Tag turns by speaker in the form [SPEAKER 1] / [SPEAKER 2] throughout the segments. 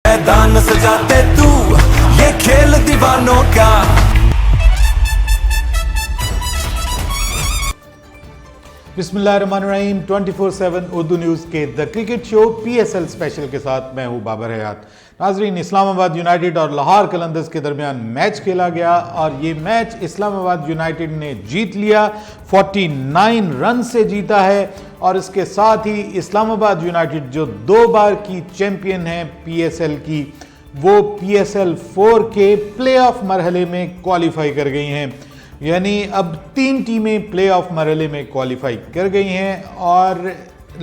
[SPEAKER 1] मैदान सजाते तू ये खेल दीवानों का।
[SPEAKER 2] बिस्मिल्लाहिर्रहमानिर्रहीम 24/7 उर्दू न्यूज़ के the cricket show PSL special के साथ मैं हूं बाबर हयात। नाजरीन, इस्लामाबाद यूनाइटेड और लाहौर कलंदर्स के दरमियान मैच खेला गया और ये मैच इस्लामाबाद यूनाइटेड ने जीत लिया, 49 रन से जीता है। और इसके साथ ही इस्लामाबाद यूनाइटेड जो 2 बार की चैंपियन है PSL की, वो PSL 4 के प्लेऑफ मरहले में क्वालिफाई कर गई हैं। यानी अब 3 टीमें प्लेऑफ मरहले में क्वालिफाई कर गई हैं और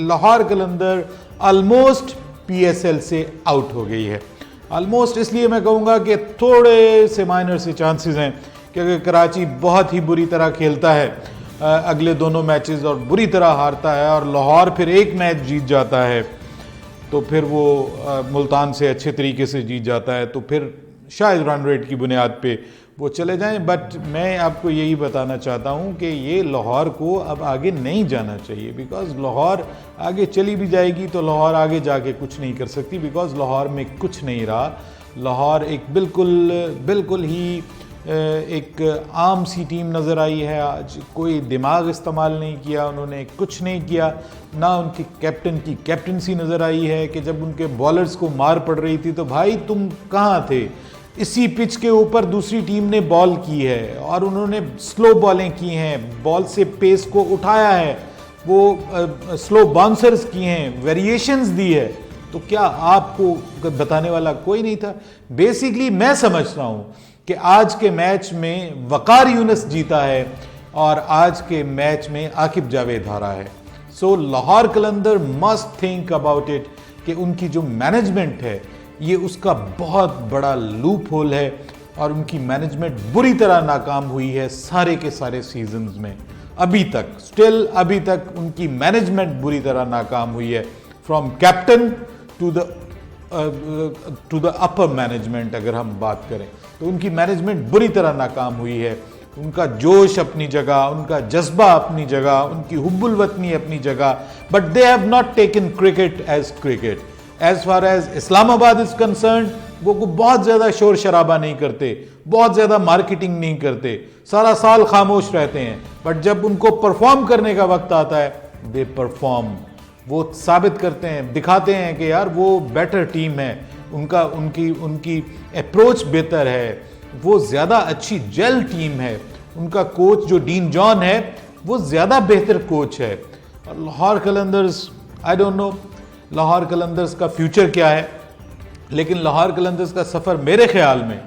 [SPEAKER 2] लाहौर कलंदर ऑलमोस्ट PSL से आउट हो गई है। ऑलमोस्ट इसलिए मैं कहूँगा कि थोड़े से माइनर से चांसेस हैं, क्योंकि कराची बहुत ही बुरी तरह खेलता है अगले दोनों मैचेस और बुरी तरह हारता है, और लाहौर फिर एक मैच जीत जाता है तो फिर वो मुल्तान से अच्छे तरीके से जीत जाता है, तो फिर शायद रन रेट की बुनियाद पे वो चले जाएं। बट मैं आपको यही बताना चाहता हूं कि ये लाहौर को अब आगे नहीं जाना चाहिए, बिकॉज लाहौर आगे चली भी जाएगी तो लाहौर आगे जाके कुछ नहीं कर सकती, बिकॉज लाहौर में कुछ नहीं रहा। लाहौर एक बिल्कुल ही एक आम सी टीम नज़र आई है आज। कोई दिमाग इस्तेमाल नहीं किया उन्होंने, कुछ नहीं किया। ना उनके कैप्टन की कैप्टनसी नज़र आई है कि जब उनके बॉलर्स को मार पड़ रही थी तो भाई तुम कहाँ थे। इसी पिच के ऊपर दूसरी टीम ने बॉल की है और उन्होंने स्लो बॉलें की हैं, बॉल से पेस को उठाया है, वो स्लो बाउंसर्स किए हैं, वेरिएशंस दी है, तो क्या आपको बताने वाला कोई नहीं था। बेसिकली मैं समझता हूं कि आज के मैच में वकार यूनुस जीता है और आज के मैच में आकिब जावेद हारा है। सो लाहौर कलंदर मस्ट थिंक अबाउट इट कि उनकी जो मैनेजमेंट है ये उसका बहुत बड़ा लूप होल है और उनकी मैनेजमेंट बुरी तरह नाकाम हुई है सारे के सारे सीजन्स में। अभी तक उनकी मैनेजमेंट बुरी तरह नाकाम हुई है, from captain to the upper management. अगर हम बात करें तो उनकी मैनेजमेंट बुरी तरह नाकाम हुई है। उनका जोश अपनी जगह, उनका जज्बा अपनी जगह, उनकी हुब्बुल वतनी अपनी जगह, but they have not taken cricket as cricket. As far as Islamabad is concern, वो बहुत ज़्यादा शोर शराबा नहीं करते, बहुत ज़्यादा मार्केटिंग नहीं करते, सारा साल खामोश रहते हैं, बट जब उनको परफॉर्म करने का वक्त आता है दे परफॉर्म। वो साबित करते हैं, दिखाते हैं कि यार वो बेटर टीम है, उनकी अप्रोच बेहतर है, वो ज़्यादा अच्छी जेल टीम है, उनका कोच जो डीन जॉन है वो ज़्यादा बेहतर कोच है। और Lahore Qalandars, I don't know Lahore Qalandars का फ्यूचर क्या है, लेकिन लाहौर कलंदर्स का सफ़र मेरे ख्याल में,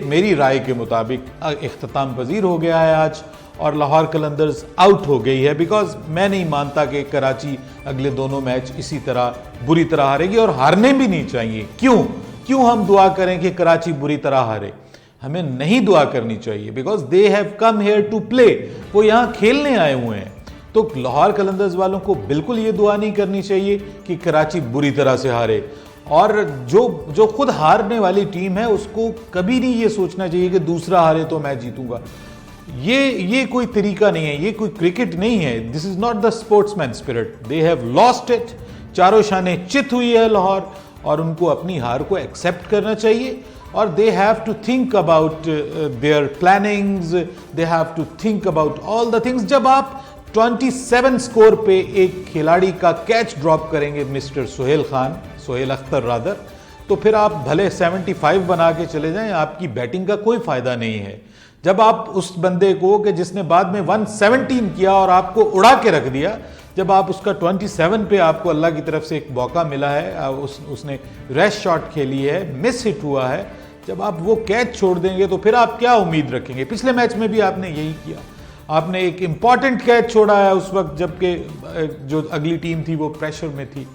[SPEAKER 2] मेरी राय के मुताबिक इख्तिताम पजीर हो गया है आज, और लाहौर कलंदर्स आउट हो गई है। बिकॉज मैं नहीं मानता कि कराची अगले दोनों मैच इसी तरह बुरी तरह हारेगी, और हारने भी नहीं चाहिए। क्यों हम दुआ करें कि कराची बुरी तरह हारे? हमें नहीं दुआ करनी चाहिए, because they have come here to play, वो यहाँ खेलने आए हुए हैं। तो लाहौर कलंदर्स वालों को बिल्कुल ये दुआ नहीं करनी चाहिए कि कराची बुरी तरह से हारे, और जो खुद हारने वाली टीम है उसको कभी नहीं ये सोचना चाहिए कि दूसरा हारे तो मैं जीतूंगा। ये कोई तरीका नहीं है, ये कोई क्रिकेट नहीं है। This is not the sportsman spirit. They have lost it. चारों शाने चित हुई है लाहौर, और उनको अपनी हार को एक्सेप्ट करना चाहिए, और they have to think about their plannings, they have to think about all the things. जब आप 27 स्कोर पे एक खिलाड़ी का कैच ड्रॉप करेंगे, मिस्टर सोहेल अख्तर रादर, तो फिर आप भले 75 बना के चले जाएं, आपकी बैटिंग का कोई फायदा नहीं है। जब आप उस बंदे को कि जिसने बाद में 117 किया और आपको उड़ा के रख दिया, जब आप उसका 27 पे आपको अल्लाह की तरफ से एक मौका मिला है, उसने रैश शॉट खेली है, मिस हिट हुआ है, जब आप वो कैच छोड़ देंगे तो फिर आप क्या उम्मीद रखेंगे? पिछले मैच में भी आपने यही किया, आपने एक इंपॉर्टेंट कैच छोड़ा है उस वक्त जबकि जो अगली टीम थी वो प्रेशर में थी।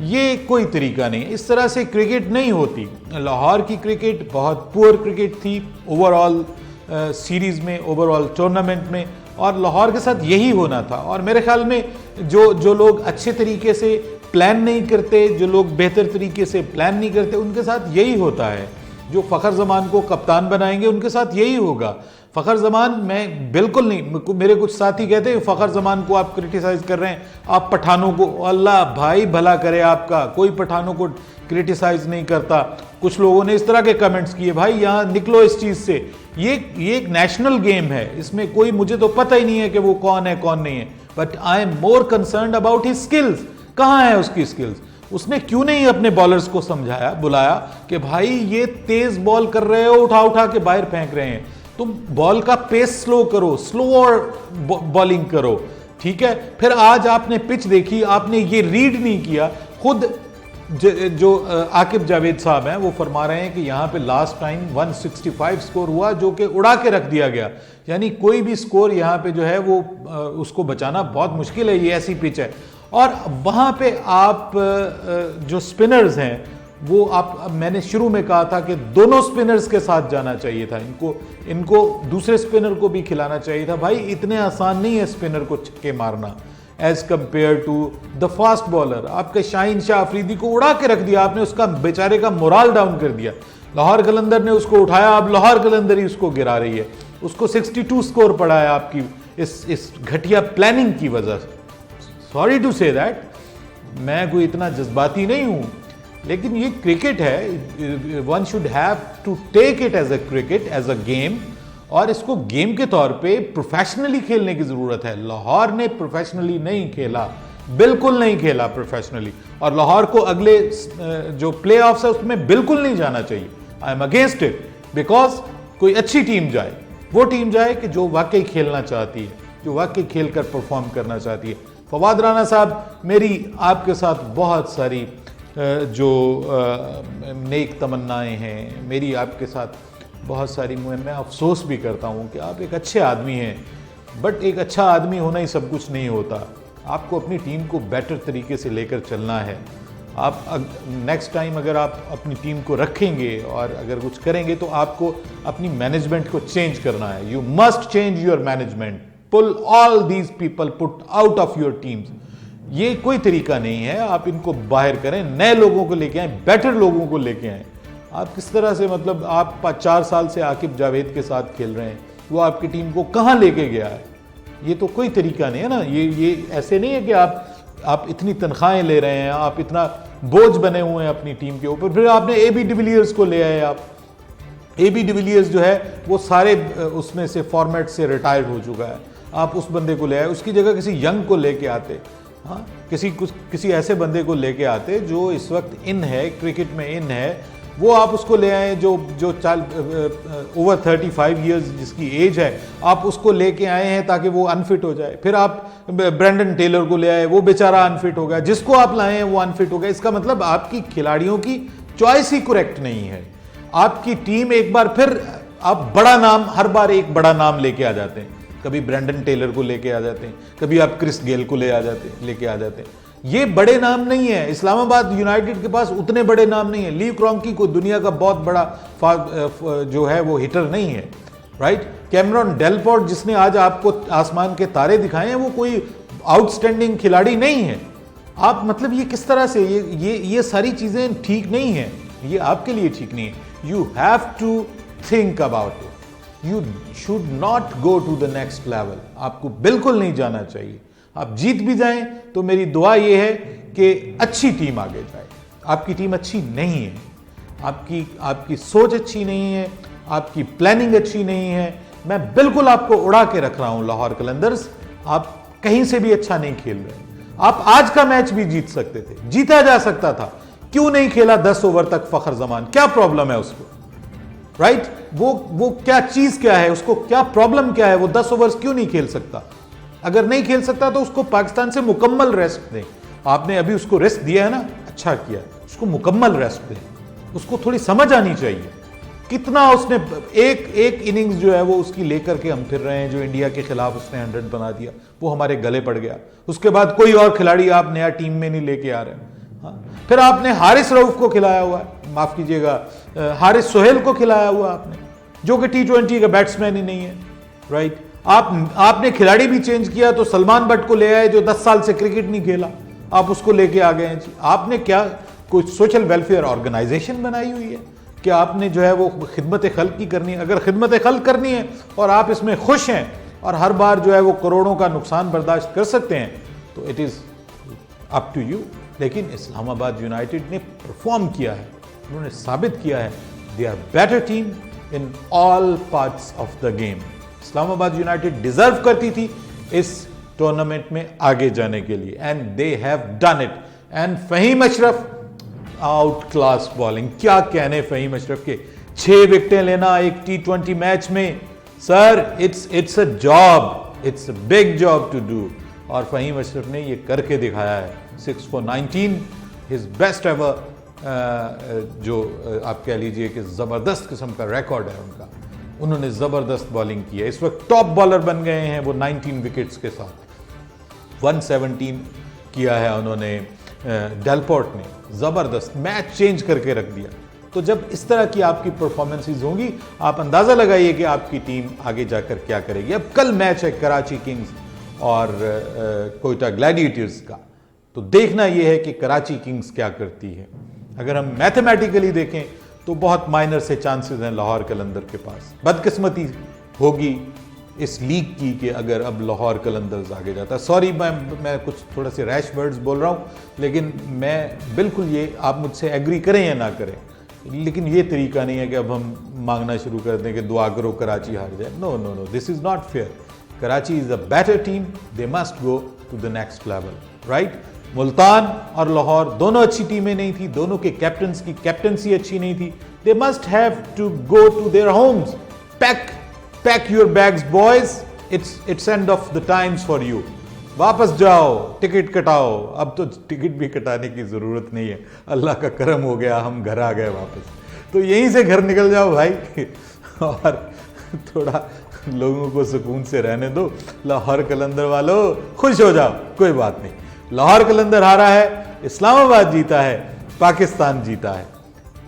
[SPEAKER 2] ये कोई तरीका नहीं है, इस तरह से क्रिकेट नहीं होती। लाहौर की क्रिकेट बहुत पुअर क्रिकेट थी ओवरऑल सीरीज में, ओवरऑल टूर्नामेंट में, और लाहौर के साथ यही होना था। और मेरे ख्याल में जो लोग अच्छे तरीके से प्लान नहीं करते, जो लोग बेहतर तरीके से प्लान नहीं करते, उनके साथ यही होता है। जो फ़खर जमान को कप्तान बनाएंगे उनके साथ यही होगा। फ़खर जमान, मैं बिल्कुल नहीं, मेरे कुछ साथी कहते हैं फ़खर जमान को आप क्रिटिसाइज कर रहे हैं, आप पठानों को, अल्लाह भाई भला करे आपका, कोई पठानों को क्रिटिसाइज नहीं करता। कुछ लोगों ने इस तरह के कमेंट्स किए, भाई यहाँ निकलो इस चीज़ से, ये एक नेशनल गेम है, इसमें कोई, मुझे तो पता ही नहीं है कि वो कौन है कौन नहीं है, but I am more concerned about his skills. कहाँ है उसकी स्किल्स? उसने क्यों नहीं अपने बॉलर्स को समझाया, बुलाया कि भाई ये तेज बॉल कर रहे हो, उठा उठा के बाहर फेंक रहे हैं, तुम बॉल का पेस स्लो करो, स्लो और बॉलिंग करो, ठीक है। फिर आज आपने पिच देखी, आपने ये रीड नहीं किया। खुद जो आकिब जावेद साहब हैं वो फरमा रहे हैं कि यहाँ पे लास्ट टाइम 165 स्कोर हुआ, जो कि उड़ा के रख दिया गया, यानी कोई भी स्कोर यहाँ पे जो है वो उसको बचाना बहुत मुश्किल है, ये ऐसी पिच है। और वहाँ पे आप जो स्पिनर्स हैं वो आप, मैंने शुरू में कहा था कि दोनों स्पिनर्स के साथ जाना चाहिए था, इनको दूसरे स्पिनर को भी खिलाना चाहिए था। भाई इतने आसान नहीं है स्पिनर को छक्के मारना as compare to the fast bowler. आपके शाहीन शाह अफरीदी को उड़ा के रख दिया आपने, उसका बेचारे का मोराल डाउन कर दिया। लाहौर कलंदर ने उसको उठाया, अब लाहौर कलंदर ही उसको गिरा रही है, उसको 62 स्कोर पड़ा है आपकी इस घटिया प्लानिंग की वजह से। सॉरी टू से दैट, मैं कोई इतना जज्बाती नहीं हूं, लेकिन ये क्रिकेट है, one should have to take it as a cricket, as a game, और इसको गेम के तौर पे प्रोफेशनली खेलने की जरूरत है। लाहौर ने प्रोफेशनली नहीं खेला, बिल्कुल नहीं खेला प्रोफेशनली, और लाहौर को अगले जो प्ले ऑफ्स है उसमें बिल्कुल नहीं जाना चाहिए। I am against it, because कोई अच्छी टीम जाए, वो टीम जाए कि जो वाकई खेलना चाहती है, जो वाकई खेलकर परफॉर्म करना चाहती है। फवाद राना साहब, मेरी आपके साथ बहुत सारी जो नेक तमन्नाएं हैं, मेरी आपके साथ बहुत सारी, मैं अफसोस भी करता हूं कि आप एक अच्छे आदमी हैं, बट एक अच्छा आदमी होना ही सब कुछ नहीं होता। आपको अपनी टीम को बेटर तरीके से लेकर चलना है। आप नेक्स्ट टाइम अगर आप अपनी टीम को रखेंगे और अगर कुछ करेंगे तो आपको अपनी मैनेजमेंट को चेंज करना है। You must change your management, pull all these people, put out of your teams. ये कोई तरीका नहीं है, आप इनको बाहर करें, नए लोगों को लेके आए, बेटर लोगों को लेके आए। आप किस तरह से, मतलब आप 4 साल से आकिब जावेद के साथ खेल रहे हैं, वो आपकी टीम को कहां लेके गया है? ये तो कोई तरीका नहीं है ना। ये ऐसे नहीं है कि आप इतनी तनख्वाहें ले रहे हैं, आप इतना बोझ बने हुए हैं अपनी टीम के ऊपर। फिर आपने AB डिविलियर्स को ले आए, आप AB डिविलियर्स जो है वो सारे उसमें से फॉर्मेट से रिटायर्ड हो चुका है, आप उस बंदे को ले आए, उसकी जगह किसी यंग को लेके आते, हाँ, किसी ऐसे बंदे को लेके आते जो इस वक्त इन है, क्रिकेट में इन है, वो आप उसको ले आए जो ओवर 35 इयर्स जिसकी एज है, आप उसको लेके आए हैं ताकि वो अनफिट हो जाए। फिर आप ब्रेंडन टेलर को ले आए, वो बेचारा अनफिट हो गया, जिसको आप लाए हैं वो अनफिट हो गया। इसका मतलब आपकी खिलाड़ियों की चॉइस ही करेक्ट नहीं है। आपकी टीम एक बार फिर, आप बड़ा नाम, हर बार एक बड़ा नाम लेके आ जाते हैं, कभी ब्रेंडन टेलर को लेके आ जाते हैं, कभी आप क्रिस गेल को लेके आ जाते हैं। ये बड़े नाम नहीं है, इस्लामाबाद यूनाइटेड के पास उतने बड़े नाम नहीं है। लीव क्रॉन्की को दुनिया का बहुत बड़ा जो है वो हिटर नहीं है, राइट। कैमरॉन डेलपोर्ट जिसने आज आपको आसमान के तारे दिखाए हैं, वो कोई आउटस्टैंडिंग खिलाड़ी नहीं है। आप, मतलब ये किस तरह से, ये सारी चीजें ठीक नहीं है, ये आपके लिए ठीक नहीं है। You have to think about it, you should not go to the next level, आपको बिल्कुल नहीं जाना चाहिए। आप जीत भी जाएं तो मेरी दुआ यह है कि अच्छी टीम आगे जाए। आपकी टीम अच्छी नहीं है, आपकी सोच अच्छी नहीं है, आपकी प्लानिंग अच्छी नहीं है। मैं बिल्कुल आपको उड़ा के रख रहा हूं लाहौर कलंदर्स, आप कहीं से भी अच्छा नहीं खेल रहे। आप आज का मैच भी जीत सकते थे, जीता जा सकता था, क्यों नहीं खेला 10 ओवर तक फखर जमान? क्या प्रॉब्लम है उसको, राइट? वो क्या चीज क्या है, उसको क्या प्रॉब्लम क्या है? वो 10 ओवर्स क्यों नहीं खेल सकता? अगर नहीं खेल सकता तो उसको पाकिस्तान से मुकम्मल रेस्ट दें। आपने अभी उसको रेस्ट दिया है ना, अच्छा किया, उसको मुकम्मल रेस्ट दें। उसको थोड़ी समझ आनी चाहिए कितना उसने एक इनिंग्स जो है वो उसकी लेकर के हम फिर रहे हैं, जो इंडिया के खिलाफ उसने 100 बना दिया, वो हमारे गले पड़ गया। उसके बाद कोई और खिलाड़ी आप नया टीम में नहीं लेके आ रहे। हाँ, फिर आपने हारिस रऊफ को खिलाया हुआ है, माफ कीजिएगा, हारिस सोहेल को खिलाया हुआ आपने, जो कि T20 का बैट्समैन ही नहीं है, राइट। आपने खिलाड़ी भी चेंज किया, तो सलमान बट को ले आए जो 10 साल से क्रिकेट नहीं खेला, आप उसको लेके आ गए हैं जी। आपने क्या कोई सोशल वेलफेयर ऑर्गेनाइजेशन बनाई हुई है? कि आपने जो है वो खिदमत खल्क की करनी है। अगर खिदमत खल्क करनी है और आप इसमें खुश हैं और हर बार जो है वो करोड़ों का नुकसान बर्दाश्त कर सकते हैं तो it is up to you. लेकिन इस्लामाबाद यूनाइटेड ने परफॉर्म किया है, उन्होंने साबित किया है they are better team in all parts of the game. Islamabad United deserve करती थी इस टूर्नामेंट में आगे जाने के लिए and they have done it. And Faheem Ashraf out class bowling, क्या कहने फहीम अशरफ के, 6 विकेटें लेना एक T20 मैच में, sir it's a job, it's a big job to do. और फहीम अशरफ ने ये करके दिखाया है। 6 for 19 हिज बेस्ट एवर, जो आप कह लीजिए कि ज़बरदस्त किस्म का रिकॉर्ड है उनका। उन्होंने ज़बरदस्त बॉलिंग की है, इस वक्त टॉप बॉलर बन गए हैं वो 19 विकेट्स के साथ। 117 किया है उन्होंने, डेलपोर्ट ने ज़बरदस्त मैच चेंज करके रख दिया। तो जब इस तरह की आपकी परफॉर्मेंसेस होंगी आप अंदाज़ा लगाइए कि आपकी टीम आगे जाकर क्या करेगी। अब कल मैच है कराची किंग्स और कोयटा ग्लैडिएटर्स का, तो देखना यह है कि कराची किंग्स क्या करती है। अगर हम मैथमेटिकली देखें तो बहुत माइनर से चांसेस हैं लाहौर कलंदर के पास। बदकिस्मती होगी इस लीग की कि अगर अब लाहौर कलंदर्स आगे जाता है। सॉरी मैं कुछ थोड़ा से रैश वर्ड्स बोल रहा हूँ, लेकिन मैं बिल्कुल ये, आप मुझसे एग्री करें या ना करें, लेकिन ये तरीका नहीं है कि अब हम मांगना शुरू कर दें कि दुआ करो कराची हार जाए। No no no, this is not fair. Karachi is a better team, they must go to the next level, right. Multan और लाहौर दोनों अच्छी टीमें नहीं थी, दोनों के कैप्टन्स की कैप्टनसी अच्छी नहीं थी। They must have to go to their homes, pack your bags boys, it's end of the times for you. वापस जाओ, टिकट कटाओ। अब तो टिकट भी कटाने की ज़रूरत नहीं है, अल्लाह का करम हो गया, हम घर आ गए वापस। तो यहीं से घर निकल जाओ भाई और थोड़ा लोगों को सुकून से रहने दो। लाहौर कलंदर वालों खुश हो जाओ, कोई बात नहीं। लाहौर कलंदर हारा है, इस्लामाबाद जीता है, पाकिस्तान जीता है।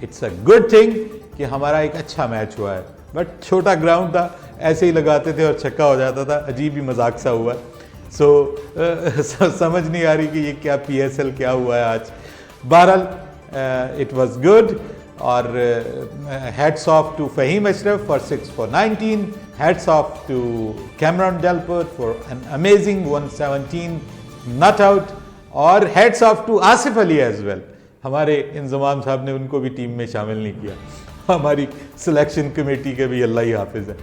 [SPEAKER 2] इट्स अ गुड थिंग कि हमारा एक अच्छा मैच हुआ है, बट छोटा ग्राउंड था, ऐसे ही लगाते थे और छक्का हो जाता था, अजीब ही मजाक सा हुआ। सो समझ नहीं आ रही कि ये क्या PSL क्या हुआ है आज। बहरहाल इट वाज गुड और heads off to Fahim Ashraf for 6 for 19, heads off to Cameron Delport for an amazing 117 not out, और heads off to Asif Ali as well. हमारे इंजमाम साहब ने उनको भी टीम में शामिल नहीं किया, हमारी सिलेक्शन कमेटी के भी अल्लाह ही हाफिज है।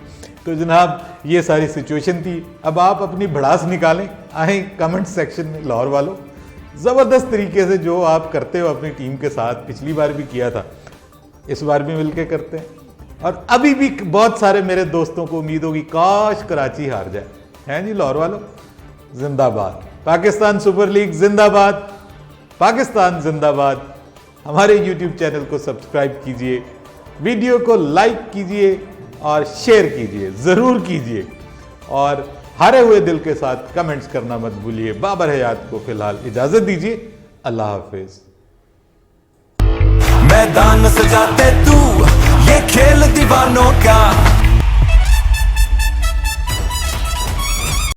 [SPEAKER 2] तो जनाब ये सारी सिचुएशन थी। अब आप अपनी भड़ास निकालें, आए कमेंट सेक्शन में लाहौर वालों, ज़बरदस्त तरीके से जो आप करते हो अपनी टीम के साथ, पिछली बार भी किया था, इस बार भी मिलके करते हैं। और अभी भी बहुत सारे मेरे दोस्तों को उम्मीद होगी काश कराची हार जाए। हैं जी लाहौर वालों, जिंदाबाद। पाकिस्तान सुपर लीग जिंदाबाद, पाकिस्तान जिंदाबाद। हमारे YouTube चैनल को सब्सक्राइब कीजिए, वीडियो को लाइक कीजिए और शेयर कीजिए, ज़रूर कीजिए, और हारे हुए दिल के साथ कमेंट्स करना मत भूलिए। बाबर हयात को फिलहाल इजाज़त दीजिए, अल्लाह हाफिज़।
[SPEAKER 1] मैदान सजाते तू, ये खेल दीवानों का।